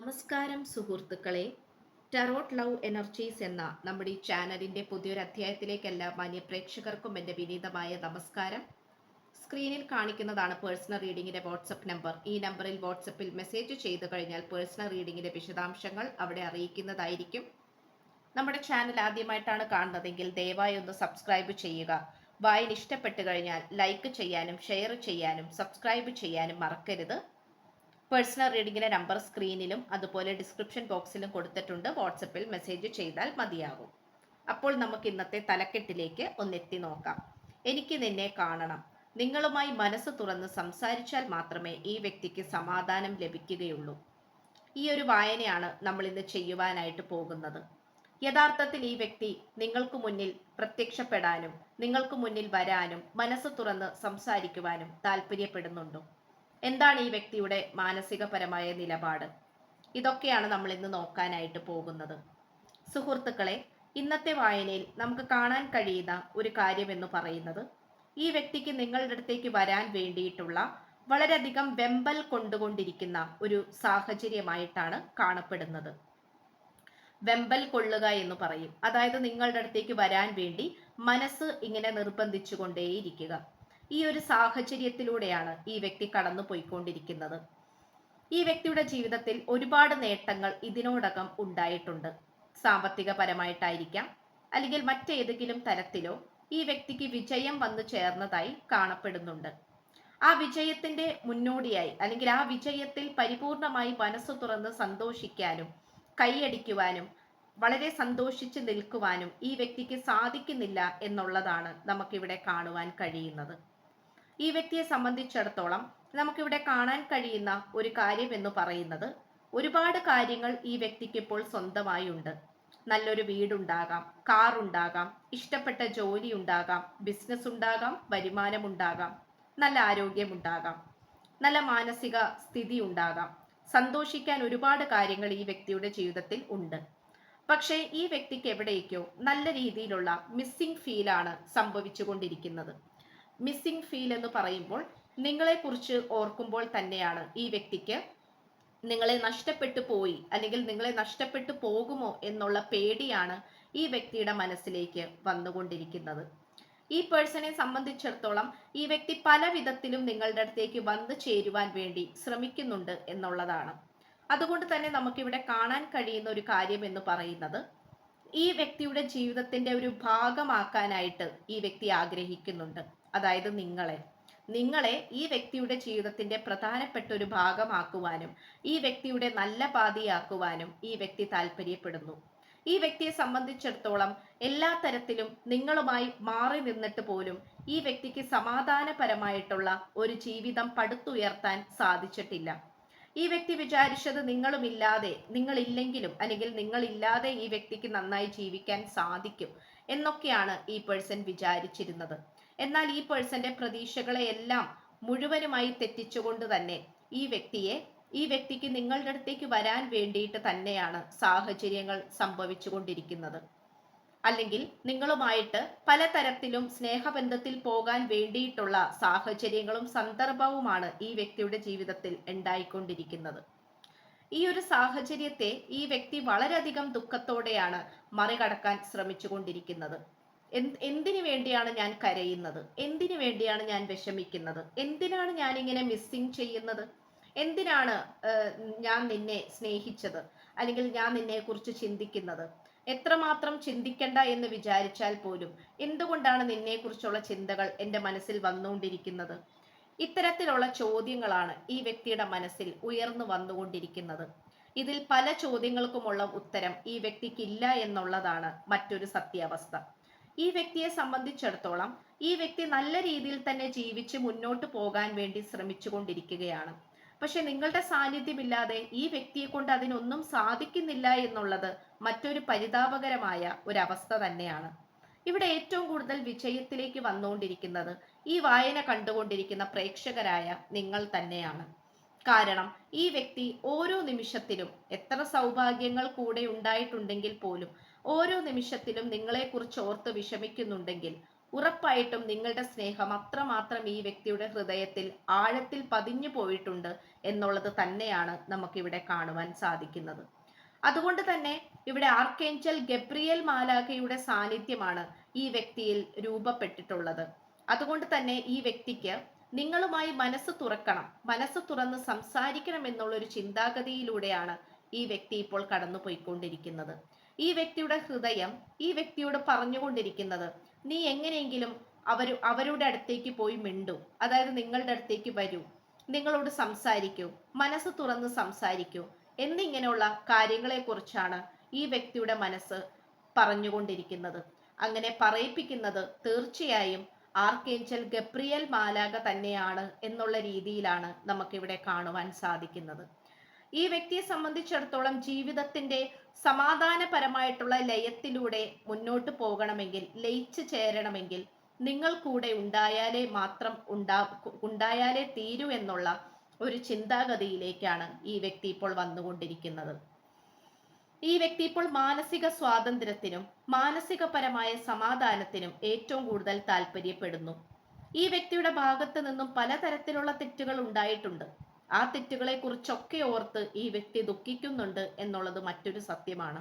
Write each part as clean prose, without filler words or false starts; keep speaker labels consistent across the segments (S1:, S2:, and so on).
S1: നമസ്കാരം സുഹൃത്തുക്കളെ. Tarot love energies എന്ന നമ്മുടെ ഈ ചാനലിന്റെ പുതിയൊരു അധ്യായത്തിലേക്ക് എല്ലാ മാന്യ പ്രേക്ഷകർക്കും എൻ്റെ വിനീതമായ നമസ്കാരം. സ്ക്രീനിൽ കാണിക്കുന്നതാണ് പേഴ്സണൽ റീഡിങ്ങിന്റെ വാട്സപ്പ് നമ്പർ. ഈ നമ്പറിൽ വാട്സപ്പിൽ മെസ്സേജ് ചെയ്തു കഴിഞ്ഞാൽ പേഴ്സണൽ റീഡിങ്ങിന്റെ വിശദാംശങ്ങൾ അവിടെ അറിയിക്കുന്നതായിരിക്കും. നമ്മുടെ ചാനൽ ആദ്യമായിട്ടാണ് കാണുന്നതെങ്കിൽ ദയവായി ഒന്ന് സബ്സ്ക്രൈബ് ചെയ്യുക. വായന ഇഷ്ടപ്പെട്ടു കഴിഞ്ഞാൽ ലൈക്ക് ചെയ്യാനും ഷെയർ ചെയ്യാനും സബ്സ്ക്രൈബ് ചെയ്യാനും മറക്കരുത്. പേഴ്സണൽ റീഡിങ്ങിന്റെ നമ്പർ സ്ക്രീനിലും അതുപോലെ ഡിസ്ക്രിപ്ഷൻ ബോക്സിലും കൊടുത്തിട്ടുണ്ട്. വാട്സപ്പിൽ മെസ്സേജ് ചെയ്താൽ മതിയാകും. അപ്പോൾ നമുക്ക് ഇന്നത്തെ തലക്കെട്ടിലേക്ക് ഒന്നെത്തി നോക്കാം. എനിക്ക് നിന്നെ കാണണം. നിങ്ങളുമായി മനസ്സ് തുറന്ന് സംസാരിച്ചാൽ മാത്രമേ ഈ വ്യക്തിക്ക് സമാധാനം ലഭിക്കുകയുള്ളൂ. ഈ ഒരു വായനയാണ് നമ്മൾ ഇന്ന് ചെയ്യുവാനായിട്ട് പോകുന്നത്. യഥാർത്ഥത്തിൽ ഈ വ്യക്തി നിങ്ങൾക്ക് മുന്നിൽ പ്രത്യക്ഷപ്പെടാനും നിങ്ങൾക്ക് മുന്നിൽ വരാനും മനസ്സ് തുറന്ന് സംസാരിക്കുവാനും താല്പര്യപ്പെടുന്നുണ്ടോ? എന്താണ് ഈ വ്യക്തിയുടെ മാനസികപരമായ നിലപാട്? ഇതൊക്കെയാണ് നമ്മൾ ഇന്ന് നോക്കാനായിട്ട് പോകുന്നത്. സുഹൃത്തുക്കളെ, ഇന്നത്തെ വായനയിൽ നമുക്ക് കാണാൻ കഴിയുന്ന ഒരു കാര്യം എന്ന് പറയുന്നത്, ഈ വ്യക്തിക്ക് നിങ്ങളുടെ അടുത്തേക്ക് വരാൻ വേണ്ടിയിട്ടുള്ള വളരെയധികം വെമ്പൽ കൊണ്ടുകൊണ്ടിരിക്കുന്ന ഒരു സാഹചര്യമായിട്ടാണ് കാണപ്പെടുന്നത്. വെമ്പൽ കൊള്ളുക എന്ന് പറയും. അതായത് നിങ്ങളുടെ അടുത്തേക്ക് വരാൻ വേണ്ടി മനസ്സ് ഇങ്ങനെ നിർബന്ധിച്ചു കൊണ്ടേയിരിക്കുക. ഈ ഒരു സാഹചര്യത്തിലൂടെയാണ് ഈ വ്യക്തി കടന്നു പോയിക്കൊണ്ടിരിക്കുന്നത്. ഈ വ്യക്തിയുടെ ജീവിതത്തിൽ ഒരുപാട് നേട്ടങ്ങൾ ഇതിനോടകം ഉണ്ടായിട്ടുണ്ട്. സാമ്പത്തിക പരമായിട്ടായിരിക്കാം, അല്ലെങ്കിൽ മറ്റേതെങ്കിലും തരത്തിലോ ഈ വ്യക്തിക്ക് വിജയം വന്നു ചേർന്നതായി കാണപ്പെടുന്നുണ്ട്. ആ വിജയത്തിന്റെ മുന്നോടിയായി, അല്ലെങ്കിൽ ആ വിജയത്തിൽ പരിപൂർണമായി മനസ്സു തുറന്ന് സന്തോഷിക്കാനും കൈയടിക്കുവാനും വളരെ സന്തോഷിച്ച് നിൽക്കുവാനും ഈ വ്യക്തിക്ക് സാധിക്കുന്നില്ല എന്നുള്ളതാണ് നമുക്കിവിടെ കാണുവാൻ കഴിയുന്നത്. ഈ വ്യക്തിയെ സംബന്ധിച്ചിടത്തോളം നമുക്കിവിടെ കാണാൻ കഴിയുന്ന ഒരു കാര്യം എന്ന് പറയുന്നത്, ഒരുപാട് കാര്യങ്ങൾ ഈ വ്യക്തിക്ക് ഇപ്പോൾ സ്വന്തമായി ഉണ്ട്. നല്ലൊരു വീടുണ്ടാകാം, കാർ ഉണ്ടാകാം, ഇഷ്ടപ്പെട്ട ജോലി ഉണ്ടാകാം, ബിസിനസ് ഉണ്ടാകാം, വരുമാനം ഉണ്ടാകാം, നല്ല ആരോഗ്യമുണ്ടാകാം, നല്ല മാനസിക സ്ഥിതി ഉണ്ടാകാം. സന്തോഷിക്കാൻ ഒരുപാട് കാര്യങ്ങൾ ഈ വ്യക്തിയുടെ ജീവിതത്തിൽ ഉണ്ട്. പക്ഷേ ഈ വ്യക്തിക്ക് എവിടേക്കോ നല്ല രീതിയിലുള്ള മിസ്സിംഗ് ഫീലാണ് സംഭവിച്ചുകൊണ്ടിരിക്കുന്നത്. മിസ്സിംഗ് ഫീൽ എന്ന് പറയുമ്പോൾ, നിങ്ങളെക്കുറിച്ച് ഓർക്കുമ്പോൾ തന്നെയാണ് ഈ വ്യക്തിക്ക് നിങ്ങളെ നഷ്ടപ്പെട്ടു പോയി, അല്ലെങ്കിൽ നിങ്ങളെ നഷ്ടപ്പെട്ടു പോകുമോ എന്നുള്ള പേടിയാണ് ഈ വ്യക്തിയുടെ മനസ്സിലേക്ക് വന്നുകൊണ്ടിരിക്കുന്നത്. ഈ പേഴ്സണെ സംബന്ധിച്ചിടത്തോളം ഈ വ്യക്തി പല വിധത്തിലും നിങ്ങളുടെ അടുത്തേക്ക് വന്നു ചേരുവാൻ വേണ്ടി ശ്രമിക്കുന്നുണ്ട് എന്നുള്ളതാണ്. അതുകൊണ്ട് തന്നെ നമുക്കിവിടെ കാണാൻ കഴിയുന്ന ഒരു കാര്യം എന്ന് പറയുന്നത്, ഈ വ്യക്തിയുടെ ജീവിതത്തിന്റെ ഒരു ഭാഗമാക്കാനായിട്ട് ഈ വ്യക്തി ആഗ്രഹിക്കുന്നുണ്ട്. അതായത് നിങ്ങളെ ഈ വ്യക്തിയുടെ ജീവിതത്തിന്റെ പ്രധാനപ്പെട്ട ഒരു ഭാഗമാക്കുവാനും ഈ വ്യക്തിയുടെ നല്ല പാതിയാക്കുവാനും ഈ വ്യക്തി താല്പര്യപ്പെടുന്നു. ഈ വ്യക്തിയെ സംബന്ധിച്ചിടത്തോളം എല്ലാ തരത്തിലും നിങ്ങളുമായി മാറി നിന്നിട്ട് പോലും ഈ വ്യക്തിക്ക് സമാധാനപരമായിട്ടുള്ള ഒരു ജീവിതം പടുത്തുയർത്താൻ സാധിച്ചിട്ടില്ല. ഈ വ്യക്തി വിചാരിച്ചത് നിങ്ങളില്ലെങ്കിലും, അല്ലെങ്കിൽ നിങ്ങളില്ലാതെ ഈ വ്യക്തിക്ക് നന്നായി ജീവിക്കാൻ സാധിക്കും എന്നൊക്കെയാണ് ഈ പേഴ്സൺ വിചാരിച്ചിരുന്നത്. എന്നാൽ ഈ പേഴ്സന്റെ പ്രതീക്ഷകളെയെല്ലാം മുഴുവനുമായി തെറ്റിച്ചുകൊണ്ട് തന്നെ ഈ വ്യക്തിക്ക് നിങ്ങളുടെ അടുത്തേക്ക് വരാൻ വേണ്ടിയിട്ട് തന്നെയാണ് സാഹചര്യങ്ങൾ സംഭവിച്ചുകൊണ്ടിരിക്കുന്നത്. അല്ലെങ്കിൽ നിങ്ങളുമായിട്ട് പലതരത്തിലും സ്നേഹബന്ധത്തിൽ പോകാൻ വേണ്ടിയിട്ടുള്ള സാഹചര്യങ്ങളും സന്ദർഭവുമാണ് ഈ വ്യക്തിയുടെ ജീവിതത്തിൽ ഉണ്ടായിക്കൊണ്ടിരിക്കുന്നത്. ഈ ഒരു സാഹചര്യത്തെ ഈ വ്യക്തി വളരെയധികം ദുഃഖത്തോടെയാണ് മറികടക്കാൻ ശ്രമിച്ചുകൊണ്ടിരിക്കുന്നത്. എന്തിനു വേണ്ടിയാണ് ഞാൻ കരയുന്നത്? എന്തിനു വേണ്ടിയാണ് ഞാൻ വിഷമിക്കുന്നത്? എന്തിനാണ് ഞാൻ ഇങ്ങനെ മിസ്സിങ് ചെയ്യുന്നത്? എന്തിനാണ് ഞാൻ നിന്നെ സ്നേഹിച്ചത്, അല്ലെങ്കിൽ ഞാൻ നിന്നെ കുറിച്ച് ചിന്തിക്കുന്നത്? എത്രമാത്രം ചിന്തിക്കണ്ട എന്ന് വിചാരിച്ചാൽ പോലും എന്തുകൊണ്ടാണ് നിന്നെക്കുറിച്ചുള്ള ചിന്തകൾ എൻ്റെ മനസ്സിൽ വന്നുകൊണ്ടിരിക്കുന്നത്? ഇത്തരത്തിലുള്ള ചോദ്യങ്ങളാണ് ഈ വ്യക്തിയുടെ മനസ്സിൽ ഉയർന്നു വന്നുകൊണ്ടിരിക്കുന്നത്. ഇതിൽ പല ചോദ്യങ്ങൾക്കുമുള്ള ഉത്തരം ഈ വ്യക്തിക്കില്ല എന്നുള്ളതാണ് മറ്റൊരു സത്യാവസ്ഥ. ഈ വ്യക്തിയെ സംബന്ധിച്ചിടത്തോളം ഈ വ്യക്തി നല്ല രീതിയിൽ തന്നെ ജീവിച്ച് മുന്നോട്ട് പോകാൻ വേണ്ടി ശ്രമിച്ചുകൊണ്ടിരിക്കുകയാണ്. പക്ഷെ നിങ്ങളുടെ സാന്നിധ്യമില്ലാതെ ഈ വ്യക്തിയെ കൊണ്ട് അതിനൊന്നും സാധിക്കുന്നില്ല എന്നുള്ളത് മറ്റൊരു പരിതാപകരമായ ഒരവസ്ഥ തന്നെയാണ്. ഇവിടെ ഏറ്റവും കൂടുതൽ വിജയത്തിലേക്ക് വന്നുകൊണ്ടിരിക്കുന്നത് ഈ വായന കണ്ടുകൊണ്ടിരിക്കുന്ന പ്രേക്ഷകരായ നിങ്ങൾ തന്നെയാണ്. കാരണം ഈ വ്യക്തി ഓരോ നിമിഷത്തിലും, എത്ര സൗഭാഗ്യങ്ങൾ കൂടെ ഉണ്ടായിട്ടുണ്ടെങ്കിൽ പോലും ഓരോ നിമിഷത്തിലും നിങ്ങളെക്കുറിച്ച് ഓർത്ത് വിഷമിക്കുന്നുണ്ടെങ്കിൽ ഉറപ്പായിട്ടും നിങ്ങളുടെ സ്നേഹം അത്രമാത്രം ഈ വ്യക്തിയുടെ ഹൃദയത്തിൽ ആഴത്തിൽ പതിഞ്ഞു പോയിട്ടുണ്ട് എന്നുള്ളത് തന്നെയാണ് നമുക്കിവിടെ കാണുവാൻ സാധിക്കുന്നത്. അതുകൊണ്ട് തന്നെ ഇവിടെ ആർക്കേഞ്ചൽ ഗബ്രിയേൽ മാലാഖയുടെ സാന്നിധ്യമാണ് ഈ വ്യക്തിയിൽ രൂപപ്പെട്ടിട്ടുള്ളത്. അതുകൊണ്ട് തന്നെ ഈ വ്യക്തിക്ക് നിങ്ങളുമായി മനസ്സ് തുറക്കണം, മനസ്സ് തുറന്ന് സംസാരിക്കണം എന്നുള്ളൊരു ചിന്താഗതിയിലൂടെയാണ് ഈ വ്യക്തി ഇപ്പോൾ കടന്നു പോയിക്കൊണ്ടിരിക്കുന്നത്. ഈ വ്യക്തിയുടെ ഹൃദയം ഈ വ്യക്തിയോട് പറഞ്ഞുകൊണ്ടിരിക്കുന്നത്, നീ എങ്ങനെയെങ്കിലും അവരുടെ അടുത്തേക്ക് പോയി മിണ്ടൂ, അതായത് നിങ്ങളുടെ അടുത്തേക്ക് വരൂ, നിങ്ങളോട് സംസാരിക്കൂ, മനസ്സ് തുറന്ന് സംസാരിക്കൂ എന്നിങ്ങനെയുള്ള കാര്യങ്ങളെക്കുറിച്ചാണ് ഈ വ്യക്തിയുടെ മനസ്സ് പറഞ്ഞുകൊണ്ടിരിക്കുന്നത്. അങ്ങനെ പറയിപ്പിക്കുന്നത് തീർച്ചയായും ആർക്കേഞ്ചൽ ഗബ്രിയേൽ മാലാഖ തന്നെയാണ് എന്നുള്ള രീതിയിലാണ് നമുക്കിവിടെ കാണുവാൻ സാധിക്കുന്നത്. ഈ വ്യക്തിയെ സംബന്ധിച്ചിടത്തോളം ജീവിതത്തിന്റെ സമാധാനപരമായിട്ടുള്ള ലയത്തിലൂടെ മുന്നോട്ട് പോകണമെങ്കിൽ, ലയിച്ചു ചേരണമെങ്കിൽ നിങ്ങൾ കൂടെ ഉണ്ടായാലേ തീരൂ എന്നുള്ള ഒരു ചിന്താഗതിയിലേക്കാണ് ഈ വ്യക്തി ഇപ്പോൾ വന്നുകൊണ്ടിരിക്കുന്നത്. ഈ വ്യക്തി ഇപ്പോൾ മാനസിക സ്വാതന്ത്ര്യത്തിനും മാനസികപരമായ സമാധാനത്തിനും ഏറ്റവും കൂടുതൽ താല്പര്യപ്പെടുന്നു. ഈ വ്യക്തിയുടെ ഭാഗത്ത് നിന്നും പലതരത്തിലുള്ള തെറ്റുകൾ ഉണ്ടായിട്ടുണ്ട്. ആ തെറ്റുകളെ കുറിച്ചൊക്കെ ഓർത്ത് ഈ വ്യക്തി ദുഃഖിക്കുന്നുണ്ട് എന്നുള്ളത് മറ്റൊരു സത്യമാണ്.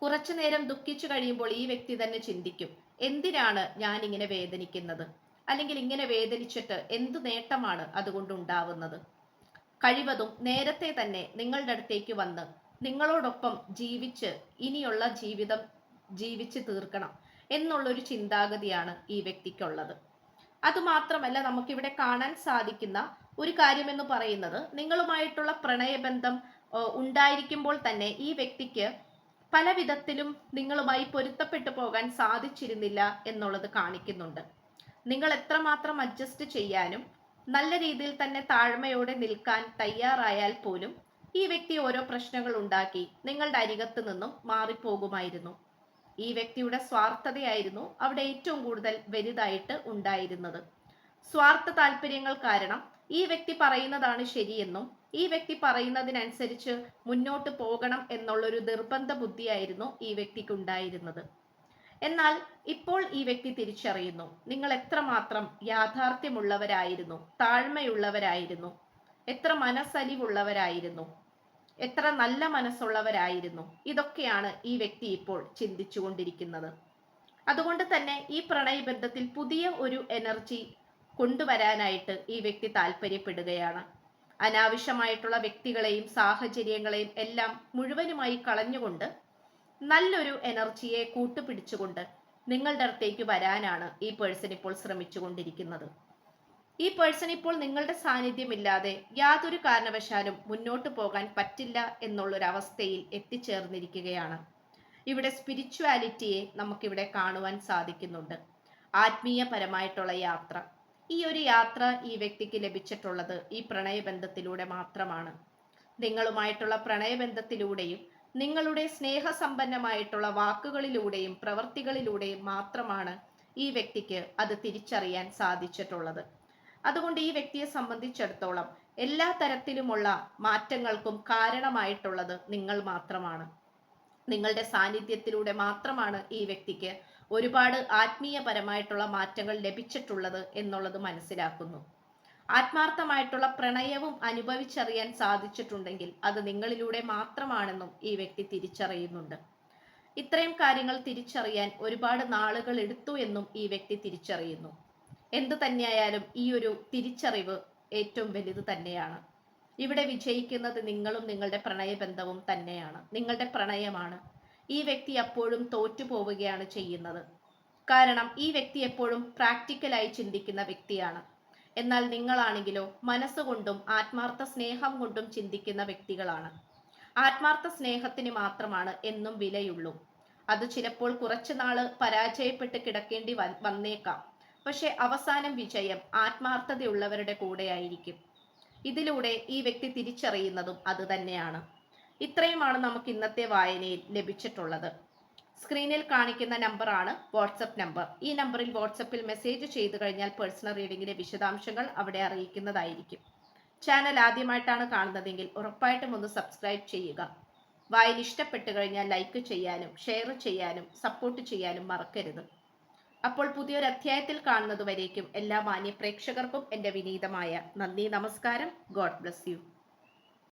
S1: കുറച്ചു നേരം ദുഃഖിച്ചു കഴിയുമ്പോൾ ഈ വ്യക്തി തന്നെ ചിന്തിക്കും, എന്തിനാണ് ഞാൻ ഇങ്ങനെ വേദനിക്കുന്നത്, അല്ലെങ്കിൽ ഇങ്ങനെ വേദനിച്ചിട്ട് എന്ത് നേട്ടമാണ് അതുകൊണ്ടുണ്ടാവുന്നത്. കഴിവതും നേരത്തെ തന്നെ നിങ്ങളുടെ അടുത്തേക്ക് വന്ന് നിങ്ങളോടൊപ്പം ജീവിച്ച് ഇനിയുള്ള ജീവിതം ജീവിച്ച് തീർക്കണം എന്നുള്ളൊരു ചിന്താഗതിയാണ് ഈ വ്യക്തിക്കുള്ളത്. അതുമാത്രമല്ല, നമുക്കിവിടെ കാണാൻ സാധിക്കുന്ന ഒരു കാര്യമെന്ന് പറയുന്നത്, നിങ്ങളുമായിട്ടുള്ള പ്രണയബന്ധം ഉണ്ടായിരിക്കുമ്പോൾ തന്നെ ഈ വ്യക്തിക്ക് പല വിധത്തിലും നിങ്ങളുമായി പൊരുത്തപ്പെട്ടു പോകാൻ സാധിച്ചിരുന്നില്ല എന്നുള്ളത് കാണിക്കുന്നുണ്ട്. നിങ്ങൾ എത്രമാത്രം അഡ്ജസ്റ്റ് ചെയ്യാനും നല്ല രീതിയിൽ തന്നെ താഴ്മയോടെ നിൽക്കാൻ തയ്യാറായാൽ പോലും ഈ വ്യക്തി ഓരോ പ്രശ്നങ്ങൾ ഉണ്ടാക്കി നിങ്ങളുടെ അരികത്ത് നിന്നും മാറിപ്പോകുമായിരുന്നു. ഈ വ്യക്തിയുടെ സ്വാർത്ഥതയായിരുന്നു അവിടെ ഏറ്റവും കൂടുതൽ വലുതായിട്ട് ഉണ്ടായിരുന്നത്. സ്വാർത്ഥ താല്പര്യങ്ങൾ കാരണം ഈ വ്യക്തി പറയുന്നതാണ് ശരിയെന്നും ഈ വ്യക്തി പറയുന്നതിനനുസരിച്ച് മുന്നോട്ട് പോകണം എന്നുള്ളൊരു നിർബന്ധ ബുദ്ധിയായിരുന്നു ഈ വ്യക്തിക്ക് ഉണ്ടായിരുന്നത്. എന്നാൽ ഇപ്പോൾ ഈ വ്യക്തി തിരിച്ചറിയുന്നു, നിങ്ങൾ എത്രമാത്രം യാഥാർത്ഥ്യമുള്ളവരായിരുന്നു, താഴ്മയുള്ളവരായിരുന്നു, എത്ര മനസ്സലിവുള്ളവരായിരുന്നു, എത്ര നല്ല മനസ്സുള്ളവരായിരുന്നു. ഇതൊക്കെയാണ് ഈ വ്യക്തി ഇപ്പോൾ ചിന്തിച്ചുകൊണ്ടിരിക്കുന്നത്. അതുകൊണ്ട് തന്നെ ഈ പ്രണയബന്ധത്തിൽ പുതിയ ഒരു എനർജി കൊണ്ടുവരാനായിട്ട് ഈ വ്യക്തി താല്പര്യപ്പെടുകയാണ്. അനാവശ്യമായിട്ടുള്ള വ്യക്തികളെയും സാഹചര്യങ്ങളെയും എല്ലാം മുഴുവനുമായി കളഞ്ഞുകൊണ്ട് നല്ലൊരു എനർജിയെ കൂട്ടുപിടിച്ചുകൊണ്ട് നിങ്ങളുടെ അടുത്തേക്ക് വരാനാണ് ഈ പേഴ്സൺ ഇപ്പോൾ ശ്രമിച്ചുകൊണ്ടിരിക്കുന്നത്. ഈ പേഴ്സൺ ഇപ്പോൾ നിങ്ങളുടെ സാന്നിധ്യമില്ലാതെ യാതൊരു കാരണവശാലും മുന്നോട്ട് പോകാൻ പറ്റില്ല എന്നുള്ളൊരവസ്ഥയിൽ എത്തിച്ചേർന്നിരിക്കുകയാണ്. ഇവിടെ സ്പിരിച്വാലിറ്റിയെ നമുക്കിവിടെ കാണുവാൻ സാധിക്കുന്നുണ്ട്. ആത്മീയപരമായിട്ടുള്ള യാത്ര. ഈ ഒരു യാത്ര ഈ വ്യക്തിക്ക് ലഭിച്ചിട്ടുള്ളത് ഈ പ്രണയബന്ധത്തിലൂടെ മാത്രമാണ്. നിങ്ങളുമായിട്ടുള്ള പ്രണയബന്ധത്തിലൂടെയും നിങ്ങളുടെ സ്നേഹസമ്പന്നമായിട്ടുള്ള വാക്കുകളിലൂടെയും പ്രവർത്തികളിലൂടെയും മാത്രമാണ് ഈ വ്യക്തിക്ക് അത് തിരിച്ചറിയാൻ സാധിച്ചിട്ടുള്ളത്. അതുകൊണ്ട് ഈ വ്യക്തിയെ സംബന്ധിച്ചിടത്തോളം എല്ലാ തരത്തിലുമുള്ള മാറ്റങ്ങൾക്കും കാരണമായിട്ടുള്ളത് നിങ്ങൾ മാത്രമാണ്. നിങ്ങളുടെ സാന്നിധ്യത്തിലൂടെ മാത്രമാണ് ഈ വ്യക്തിക്ക് ഒരുപാട് ആത്മീയപരമായിട്ടുള്ള മാറ്റങ്ങൾ ലഭിച്ചിട്ടുള്ളത് എന്നുള്ളത് മനസ്സിലാക്കുന്നു. ആത്മാർത്ഥമായിട്ടുള്ള പ്രണയവും അനുഭവിച്ചറിയാൻ സാധിച്ചിട്ടുണ്ടെങ്കിൽ അത് നിങ്ങളിലൂടെ മാത്രമാണെന്നും ഈ വ്യക്തി തിരിച്ചറിയുന്നുണ്ട്. ഇത്രയും കാര്യങ്ങൾ തിരിച്ചറിയാൻ ഒരുപാട് നാളുകൾ എടുത്തു എന്നും ഈ വ്യക്തി തിരിച്ചറിയുന്നു. എന്തു തന്നെയായാലും ഈ ഒരു തിരിച്ചറിവ് ഏറ്റവും വലുത് തന്നെയാണ്. ഇവിടെ വിജയിക്കുന്നത് നിങ്ങളും നിങ്ങളുടെ പ്രണയബന്ധവും തന്നെയാണ്. നിങ്ങളുടെ പ്രണയമാണ്. ഈ വ്യക്തി അപ്പോഴും തോറ്റു പോവുകയാണ് ചെയ്യുന്നത്. കാരണം ഈ വ്യക്തി എപ്പോഴും പ്രാക്ടിക്കലായി ചിന്തിക്കുന്ന വ്യക്തിയാണ്. എന്നാൽ നിങ്ങളാണെങ്കിലോ മനസ്സുകൊണ്ടും ആത്മാർത്ഥ സ്നേഹം കൊണ്ടും ചിന്തിക്കുന്ന വ്യക്തികളാണ്. ആത്മാർത്ഥ സ്നേഹത്തിന് മാത്രമാണ് എന്നും വിലയുള്ളൂ. അത് ചിലപ്പോൾ കുറച്ചു നാള് പരാജയപ്പെട്ട് കിടക്കേണ്ടി വന്നേക്കാം. പക്ഷെ അവസാനം വിജയം ആത്മാർത്ഥതയുള്ളവരുടെ കൂടെയായിരിക്കും. ഇതിലൂടെ ഈ വ്യക്തി തിരിച്ചറിയുന്നതും അത് തന്നെയാണ്. ഇത്രയുമാണ് നമുക്ക് ഇന്നത്തെ വായനയിൽ ലഭിച്ചിട്ടുള്ളത്. സ്ക്രീനിൽ കാണിക്കുന്ന നമ്പറാണ് വാട്സപ്പ് നമ്പർ. ഈ നമ്പറിൽ വാട്സപ്പിൽ മെസ്സേജ് ചെയ്തു കഴിഞ്ഞാൽ പേഴ്സണൽ റീഡിങ്ങിന്റെ വിശദാംശങ്ങൾ അവിടെ അറിയിക്കുന്നതായിരിക്കും. ചാനൽ ആദ്യമായിട്ടാണ് കാണുന്നതെങ്കിൽ ഉറപ്പായിട്ടും ഒന്ന് സബ്സ്ക്രൈബ് ചെയ്യുക. വായന ഇഷ്ടപ്പെട്ടു കഴിഞ്ഞാൽ ലൈക്ക് ചെയ്യാനും ഷെയർ ചെയ്യാനും സപ്പോർട്ട് ചെയ്യാനും മറക്കരുത്. അപ്പോൾ പുതിയൊരു അധ്യായത്തിൽ കാണുന്നതുവരേക്കും എല്ലാ മാന്യ പ്രേക്ഷകർക്കും എൻ്റെ വിനീതമായ നന്ദി, നമസ്കാരം. God bless you.